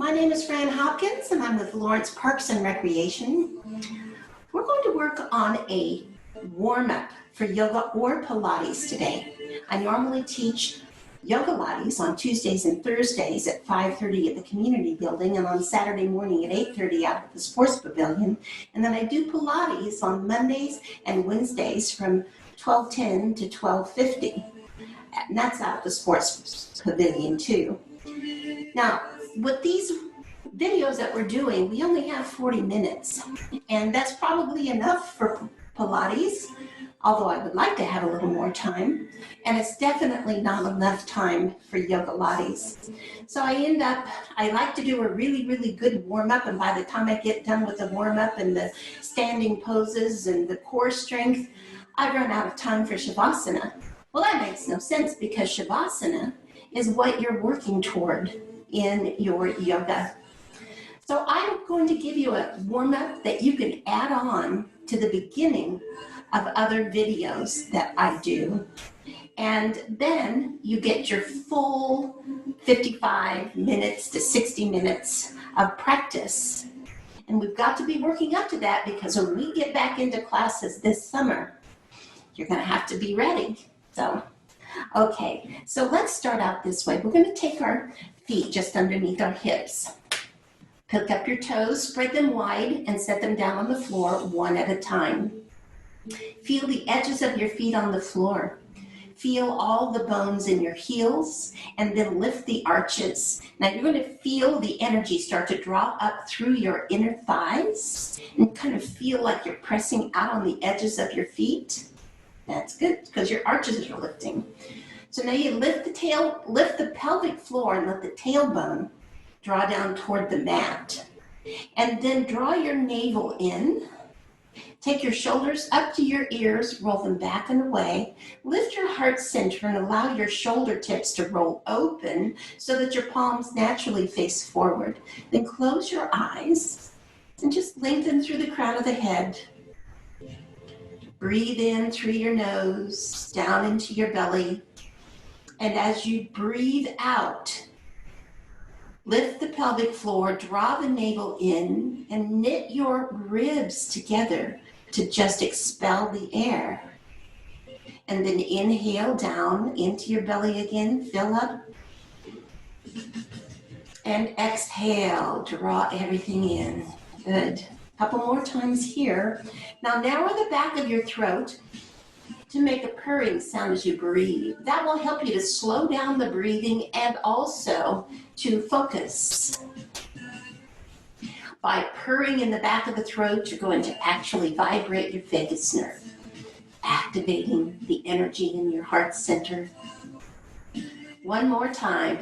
My name is Fran Hopkins and I'm with Lawrence Parks and Recreation. We're going to work on a warm-up for yoga or Pilates today. I normally teach yoga Pilates on Tuesdays and Thursdays at 5:30 at the community building and on Saturday morning at 8:30 out at the sports pavilion. And then I do Pilates on Mondays and Wednesdays from 12:10 to 12:50. And that's out at the sports pavilion too. Now, with these videos that we're doing, we only have 40 minutes, and that's probably enough for Pilates, although I would like to have a little more time, and it's definitely not enough time for yoga Pilates. So I like to do a really good warm-up, and by the time I get done with the warm-up and the standing poses and the core strength, I run out of time for Shavasana. Well, that makes no sense because Shavasana is what you're working toward in your yoga. So I'm going to give you a warm-up that you can add on to the beginning of other videos that I do. And then you get your full 55 minutes to 60 minutes of practice. And we've got to be working up to that because when we get back into classes this summer, you're going to have to be ready. Okay, so let's start out this way. We're going to take our feet just underneath our hips. Pick up your toes, spread them wide, and set them down on the floor one at a time. Feel the edges of your feet on the floor. Feel all the bones in your heels, and then lift the arches. Now you're going to feel the energy start to draw up through your inner thighs and kind of feel like you're pressing out on the edges of your feet. That's good because your arches are lifting. So now you lift the pelvic floor and let the tailbone draw down toward the mat. And then draw your navel in. Take your shoulders up to your ears, roll them back and away. Lift your heart center and allow your shoulder tips to roll open so that your palms naturally face forward. Then close your eyes and just lengthen through the crown of the head. Breathe in through your nose, down into your belly. And as you breathe out, lift the pelvic floor, draw the navel in, and knit your ribs together to just expel the air. And then inhale down into your belly again, fill up. And exhale, draw everything in. Good. Couple more times here. Now narrow the back of your throat to make a purring sound as you breathe. That will help you to slow down the breathing and also to focus. By purring in the back of the throat, you're going to actually vibrate your vagus nerve, activating the energy in your heart center. One more time.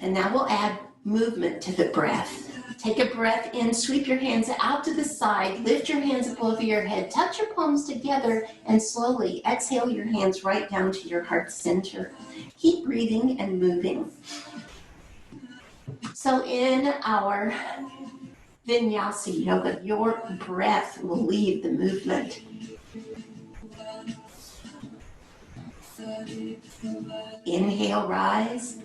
And now we'll add movement to the breath. Take a breath in, sweep your hands out to the side, lift your hands up over your head, touch your palms together, and slowly exhale your hands right down to your heart center. Keep breathing and moving. So in our Vinyasa yoga, your breath will lead the movement. Inhale, rise.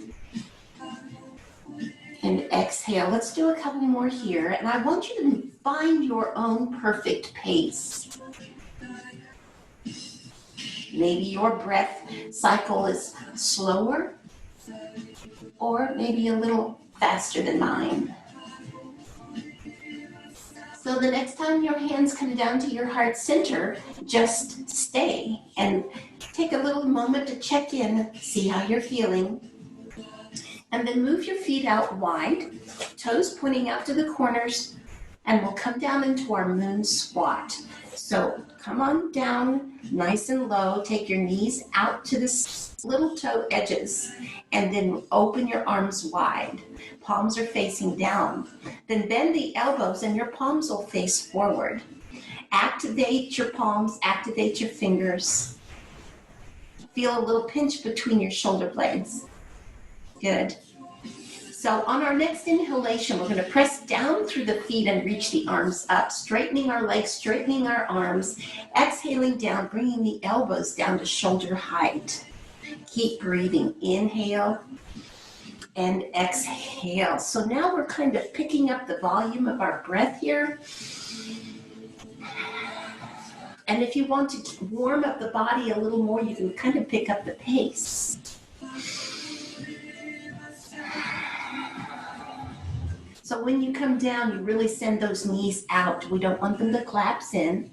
And exhale. Let's do a couple more here. And I want you to find your own perfect pace. Maybe your breath cycle is slower, or maybe a little faster than mine. So the next time your hands come down to your heart center, just stay and take a little moment to check in, see how you're feeling. And then move your feet out wide, toes pointing out to the corners, and we'll come down into our moon squat. So come on down nice and low, take your knees out to the little toe edges, and then open your arms wide. Palms are facing down. Then bend the elbows and your palms will face forward. Activate your palms, activate your fingers. Feel a little pinch between your shoulder blades. Good. So on our next inhalation, we're going to press down through the feet and reach the arms up, straightening our legs, straightening our arms, exhaling down, bringing the elbows down to shoulder height. Keep breathing. Inhale and exhale. So now we're kind of picking up the volume of our breath here. And if you want to warm up the body a little more, you can kind of pick up the pace. So when you come down, you really send those knees out. We don't want them to collapse in.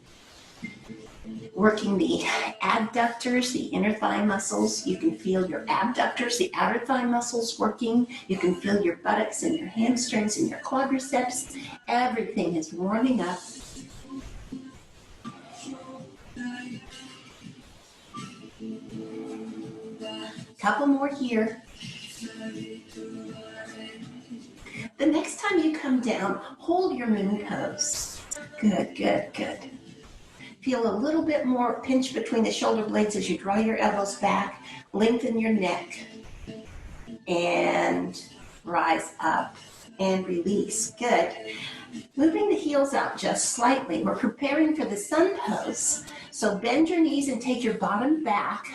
Working the adductors, the inner thigh muscles. You can feel your abductors, the outer thigh muscles working. You can feel your buttocks and your hamstrings and your quadriceps. Everything is warming up. Couple more here. The next time you come down, hold your moon pose. Good, good, good. Feel a little bit more pinch between the shoulder blades as you draw your elbows back. Lengthen your neck. And rise up and release. Good. Moving the heels out just slightly. We're preparing for the sun pose. So bend your knees and take your bottom back.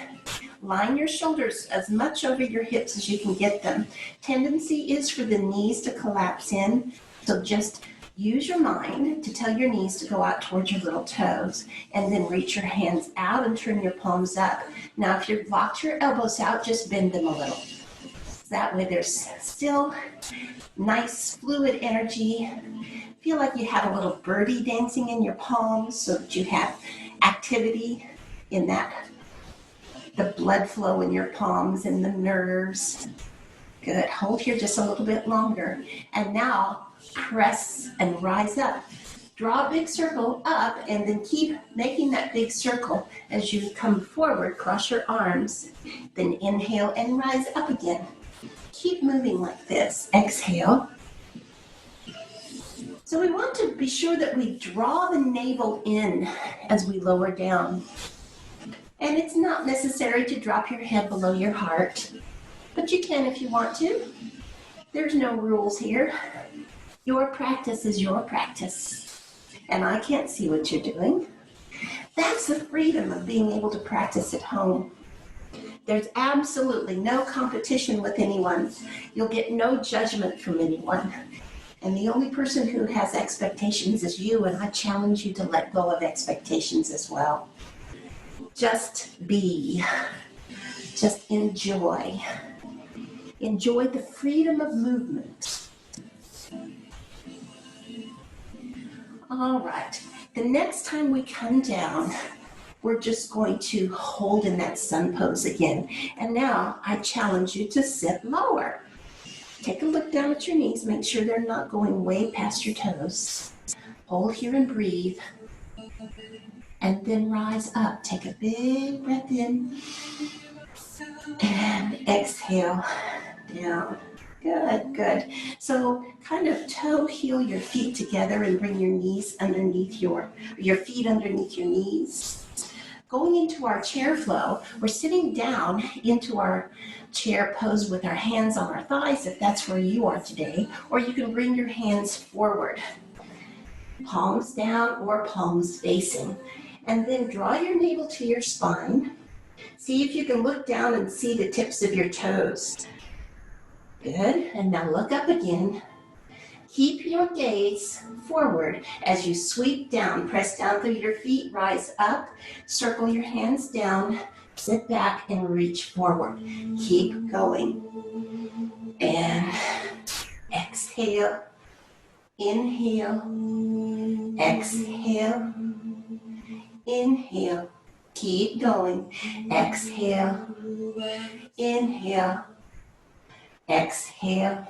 Line your shoulders as much over your hips as you can get them. Tendency is for the knees to collapse in. So just use your mind to tell your knees to go out towards your little toes, and then reach your hands out and turn your palms up. Now, if you've locked your elbows out, just bend them a little. That way there's still nice fluid energy. Feel like you have a little birdie dancing in your palms so that you have activity in that, the blood flow in your palms and the nerves. Good. Hold here just a little bit longer. And now press and rise up. Draw a big circle up and then keep making that big circle as you come forward. Cross your arms. Then inhale and rise up again. Keep moving like this. Exhale. So we want to be sure that we draw the navel in as we lower down. And it's not necessary to drop your head below your heart, but you can if you want to. There's no rules here. Your practice is your practice, and I can't see what you're doing. That's the freedom of being able to practice at home. There's absolutely no competition with anyone. You'll get no judgment from anyone. And the only person who has expectations is you, and I challenge you to let go of expectations as well. Just be. Just enjoy. Enjoy the freedom of movement. All right. The next time we come down, we're just going to hold in that sun pose again. And now I challenge you to sit lower. Take a look down at your knees. Make sure they're not going way past your toes. Hold here and breathe. And then rise up. Take a big breath in. And exhale down. Good, good. So kind of toe heel your feet together and bring your knees underneath your feet underneath your knees. Going into our chair flow, we're sitting down into our chair pose with our hands on our thighs, if that's where you are today, or you can bring your hands forward. Palms down or palms facing. And then draw your navel to your spine. See if you can look down and see the tips of your toes. Good, and now look up again. Keep your gaze forward as you sweep down. Press down through your feet, rise up, circle your hands down, sit back and reach forward. Keep going. And exhale, inhale, exhale, inhale. Keep going. Exhale, inhale, exhale.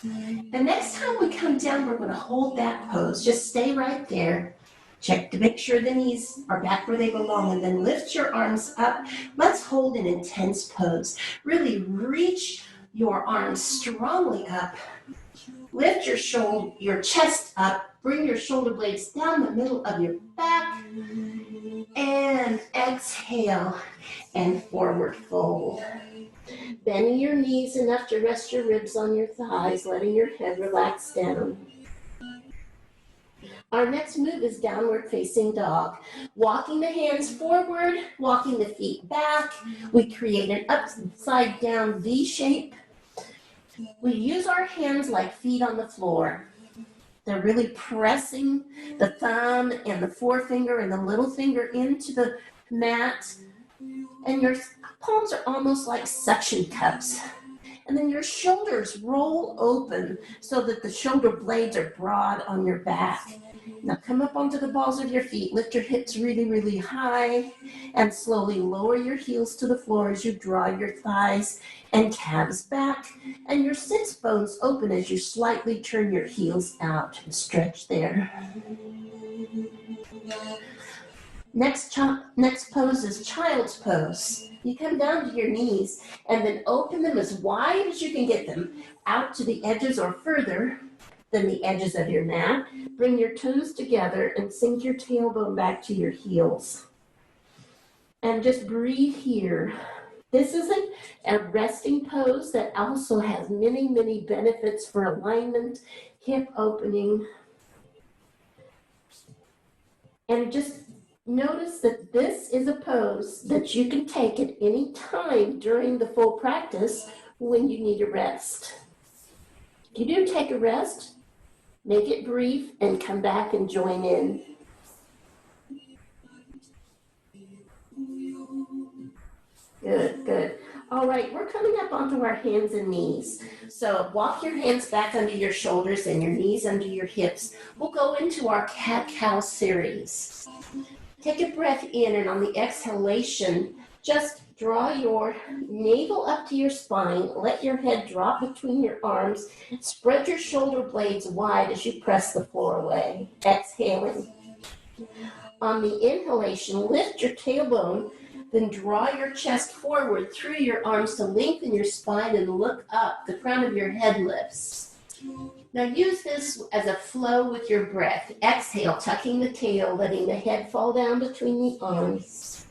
The next time we come down, we're going to hold that pose. Just stay right there. Check to make sure the knees are back where they belong, and then lift your arms up. Let's hold an intense pose. Really reach your arms strongly up. Lift your chest up. Bring your shoulder blades down the middle of your back. And exhale and forward fold. Bending your knees enough to rest your ribs on your thighs, letting your head relax down. Our next move is downward facing dog. Walking the hands forward, walking the feet back. We create an upside down V shape. We use our hands like feet on the floor. They're really pressing the thumb and the forefinger and the little finger into the mat. And your palms are almost like suction cups. And then your shoulders roll open so that the shoulder blades are broad on your back. Now come up onto the balls of your feet, lift your hips really, really high, and slowly lower your heels to the floor as you draw your thighs and calves back, and your sits bones open as you slightly turn your heels out and stretch there. Next pose is child's pose. You come down to your knees and then open them as wide as you can get them out to the edges or further than the edges of your mat. Bring your toes together and sink your tailbone back to your heels. And just breathe here. This is a resting pose that also has many, many benefits for alignment, hip opening. And just notice that this is a pose that you can take at any time during the full practice when you need a rest. If you do take a rest, make it brief and come back and join in. Good, good. All right, we're coming up onto our hands and knees. So walk your hands back under your shoulders and your knees under your hips. We'll go into our cat-cow series. Take a breath in, and on the exhalation, just draw your navel up to your spine. Let your head drop between your arms. Spread your shoulder blades wide as you press the floor away. Exhaling. On the inhalation, lift your tailbone, then draw your chest forward through your arms to lengthen your spine and look up. The crown of your head lifts. Now use this as a flow with your breath. Exhale, tucking the tail, letting the head fall down between the arms.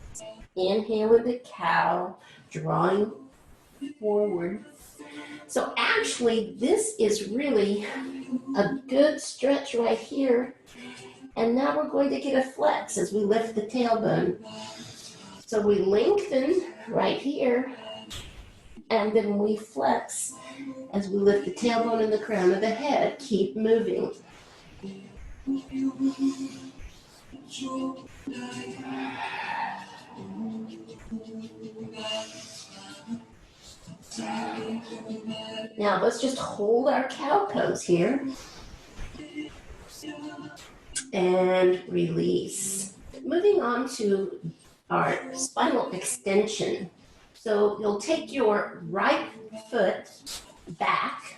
Inhale into cow, drawing forward. So actually, this is really a good stretch right here. And now we're going to get a flex as we lift the tailbone. So we lengthen right here, and then we flex as we lift the tailbone and the crown of the head. Keep moving. Now let's just hold our cow pose here. And release. Moving on to our spinal extension. So you'll take your right foot back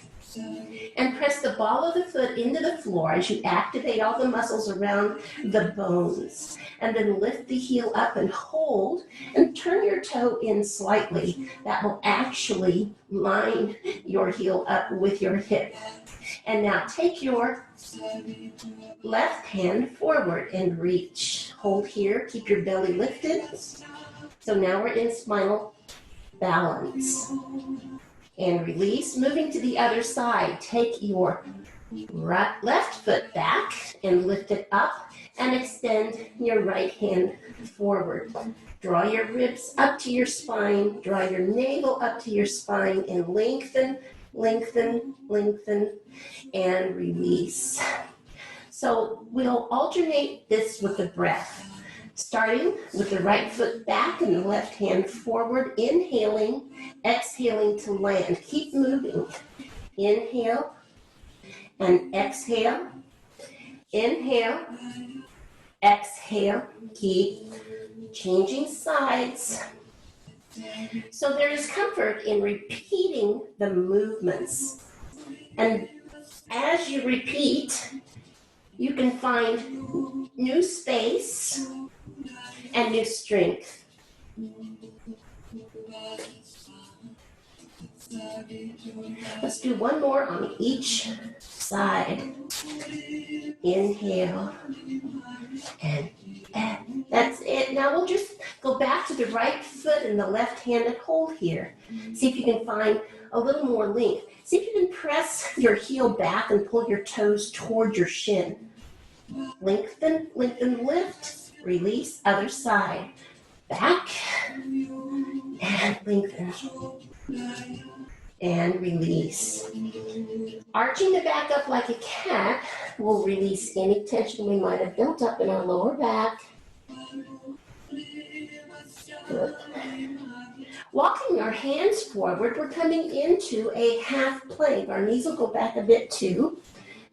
and press the ball of the foot into the floor as you activate all the muscles around the bones. And then lift the heel up and hold and turn your toe in slightly. That will actually line your heel up with your hip. And now take your left hand forward and reach. Hold here, keep your belly lifted. So now we're in spinal balance. And release, moving to the other side. Take your left foot back and lift it up and extend your right hand forward. Draw your ribs up to your spine, draw your navel up to your spine, and lengthen, lengthen, lengthen, and release. So we'll alternate this with the breath. Starting with the right foot back and the left hand forward, inhaling, exhaling to land. Keep moving. Inhale and exhale. Inhale, exhale. Keep changing sides. So there is comfort in repeating the movements. And as you repeat, you can find new space and new strength. Let's do one more on each side. Inhale. And that's it. Now we'll just go back to the right foot and the left hand and hold here. See if you can find a little more length. See if you can press your heel back and pull your toes toward your shin. Lengthen, lengthen, lift. Release, other side. Back and lengthen. and release. Arching the back up like a cat will release any tension we might have built up in our lower back. Good. Walking our hands forward, we're coming into a half plank. Our knees will go back a bit too.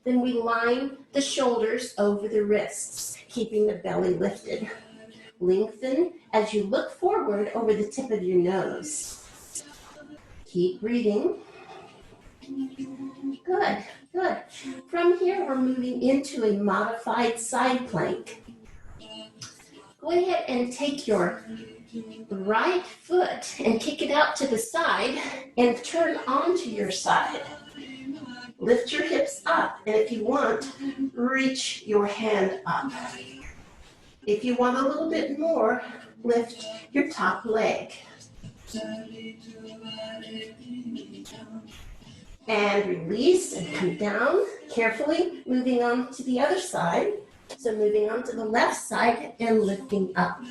Then we line the shoulders over the wrists, keeping the belly lifted. Lengthen as you look forward over the tip of your nose. Keep breathing. Good, good. From here, we're moving into a modified side plank. Go ahead and take your right foot and kick it out to the side and turn onto your side. Lift your hips up, and if you want, reach your hand up. If you want a little bit more, lift your top leg. And release and come down carefully, moving on to the other side. So moving on to the left side and lifting up.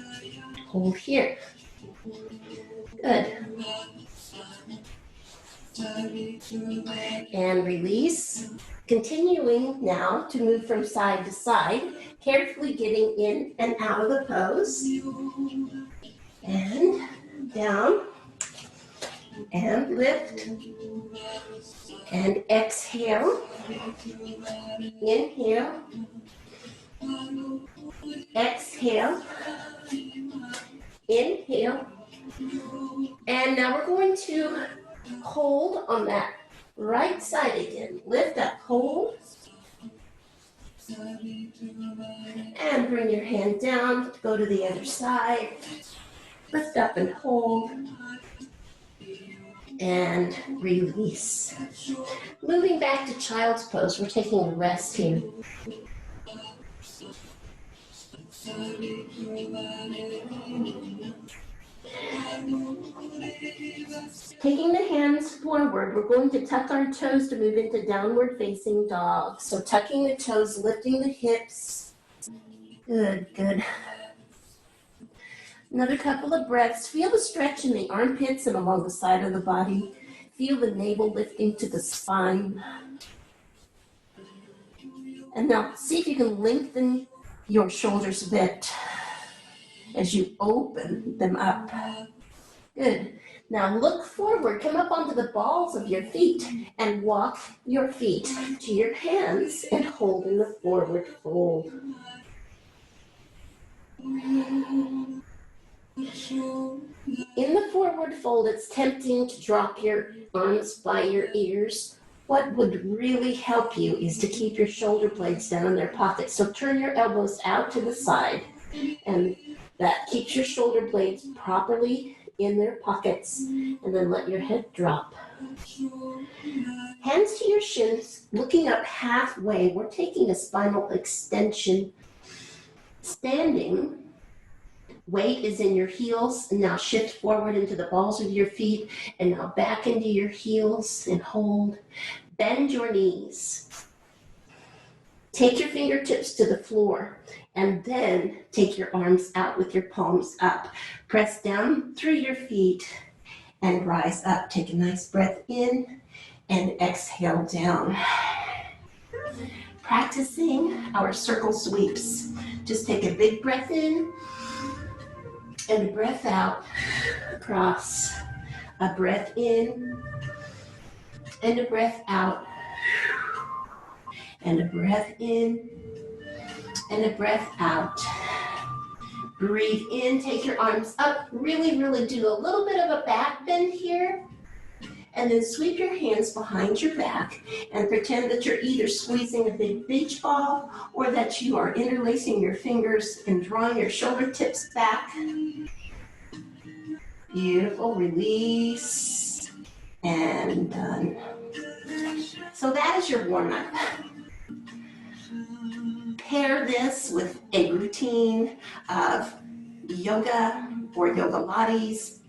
Hold here. Good. And release. Continuing now to move from side to side, carefully getting in and out of the pose. And down. And lift. And exhale. Inhale. Exhale. Inhale. And now we're going to hold on that right side again. Lift up, hold. And bring your hand down, go to the other side. Lift up and hold. And release. Moving back to child's pose, we're taking a rest here. Taking the hands forward, we're going to tuck our toes to move into downward facing dog. So tucking the toes, lifting the hips. Good, good. Another couple of breaths. Feel the stretch in the armpits and along the side of the body. Feel the navel lifting to the spine. And now see if you can lengthen your shoulders a bit as you open them up. Good. Now look forward, come up onto the balls of your feet and walk your feet to your hands and hold in the forward fold. In the forward fold, it's tempting to drop your arms by your ears. What would really help you is to keep your shoulder blades down in their pockets. So turn your elbows out to the side, and that keeps your shoulder blades properly in their pockets, and then let your head drop. Hands to your shins, looking up halfway. We're taking a spinal extension. Standing, weight is in your heels, and now shift forward into the balls of your feet, and now back into your heels and hold. Bend your knees. Take your fingertips to the floor, and then take your arms out with your palms up. Press down through your feet and rise up. Take a nice breath in and exhale down. Practicing our circle sweeps. Just take a big breath in and a breath out. Cross. A breath in and a breath out. And a breath in and a breath out. Breathe in, take your arms up. Really, really do a little bit of a back bend here. And then sweep your hands behind your back and pretend that you're either squeezing a big beach ball or that you are interlacing your fingers and drawing your shoulder tips back. Beautiful. Release. And done. So that is your warm-up. Pair this with a routine of yoga or yoga lattes,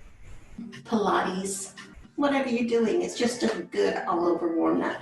Pilates, whatever you're doing. It's just a good all-over warm-up.